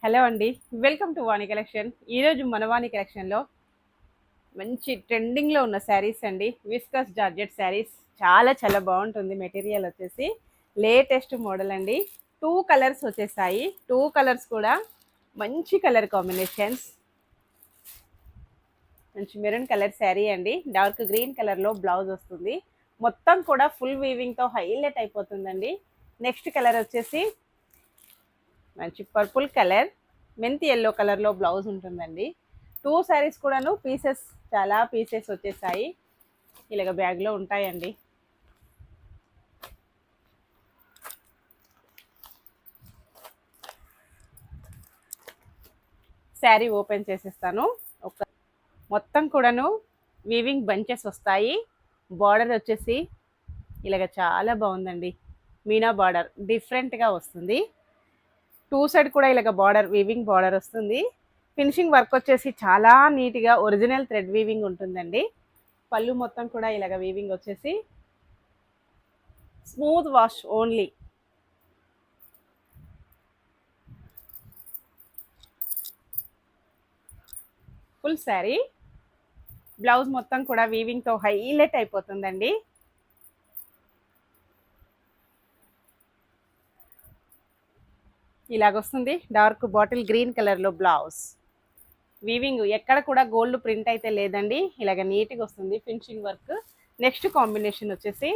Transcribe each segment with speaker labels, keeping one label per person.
Speaker 1: Hello అండి, welcome to Vani collection. ఈరోజు మన వాణి కలెక్షన్లో మంచి ట్రెండింగ్లో ఉన్న శారీస్ అండి. విస్కస్ జార్జెట్ శారీస్ చాలా చాలా బాగుంటుంది. మెటీరియల్ వచ్చేసి లేటెస్ట్ మోడల్ అండి. 2 కలర్స్ వచ్చేసాయి. 2 కలర్స్ కూడా మంచి కలర్ కాంబినేషన్స్. మంచి మెరూన్ కలర్ శారీ అండి. డార్క్ గ్రీన్ కలర్లో బ్లౌజ్ వస్తుంది. మొత్తం కూడా ఫుల్ వీవింగ్తో హైలైట్ అయిపోతుందండి. నెక్స్ట్ కలర్ వచ్చేసి మంచి పర్పుల్ కలర్, మెంతి ఎల్లో కలర్లో బ్లౌజ్ ఉంటుందండి. 2 శారీస్ కూడాను పీసెస్, చాలా పీసెస్ వచ్చేసాయి. ఇలాగ బ్యాగ్లో ఉంటాయండి. శారీ ఓపెన్ చేసేస్తాను. మొత్తం కూడాను వీవింగ్ బంచెస్ వస్తాయి. బార్డర్ వచ్చేసి ఇలాగ చాలా బాగుందండి. మీనా బార్డర్ డిఫరెంట్గా వస్తుంది. 2 సైడ్ కూడా ఇలాగ బార్డర్, వీవింగ్ బార్డర్ వస్తుంది. ఫినిషింగ్ వర్క్ వచ్చేసి చాలా నీట్గా ఒరిజినల్ థ్రెడ్ వీవింగ్ ఉంటుందండి. పళ్ళు మొత్తం కూడా ఇలాగ వీవింగ్ వచ్చేసి smooth wash only. Full sari blouse మొత్తం కూడా వీవింగ్తో హైలైట్ అయిపోతుందండి. ఇలాగొస్తుంది. డార్క్ బాటిల్ గ్రీన్ కలర్లో బ్లౌజ్. వీవింగ్ ఎక్కడ కూడా గోల్డ్ ప్రింట్ అయితే లేదండి. ఇలాగ నీట్గా వస్తుంది ఫినిషింగ్ వర్క్. నెక్స్ట్ కాంబినేషన్ వచ్చేసి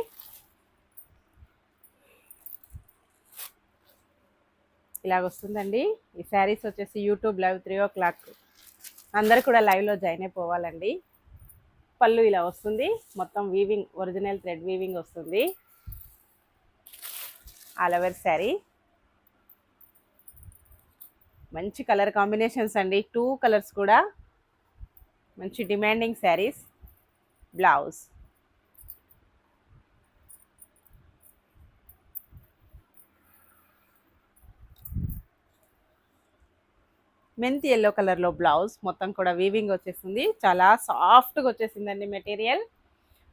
Speaker 1: ఇలాగొస్తుందండి. ఈ శారీస్ వచ్చేసి యూట్యూబ్ లైవ్ 3 o'clock అందరు కూడా లైవ్లో జాయిన్ అయిపోవాలండి. పళ్ళు ఇలా వస్తుంది. మొత్తం వీవింగ్ ఒరిజినల్ థ్రెడ్ వీవింగ్ వస్తుంది. ఆల్ ఓవర్ శారీ మంచి కలర్ కాంబినేషన్స్ అండి. 2 కలర్స్ కూడా మంచి డిమాండింగ్ శారీస్. బ్లౌజ్ మెంతి ఎల్లో కలర్లో బ్లౌజ్. మొత్తం కూడా వీవింగ్ వచ్చేసింది. చాలా సాఫ్ట్గా వచ్చేసిందండి మెటీరియల్.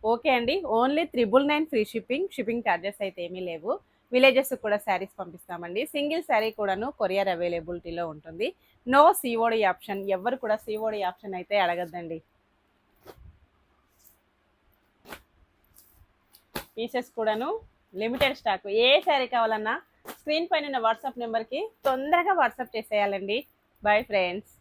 Speaker 1: ఓకే అండి. Only 999 free shipping. Shipping charges అయితే ఏమీ లేవు. విలేజెస్ కూడా శారీస్ పంపిస్తామండి. సింగిల్ శారీ కూడాను కొరియర్ అవైలబిలిటీలో ఉంటుంది. No COD option. ఎవరు కూడా సిఓడి ఆప్షన్ అయితే అడగద్దండి. పీసెస్ కూడాను లిమిటెడ్ స్టాక్. ఏ శారీ కావాలన్నా స్క్రీన్ పైన వాట్సాప్ నెంబర్కి తొందరగా వాట్సాప్ చేసేయాలండి. Bye friends.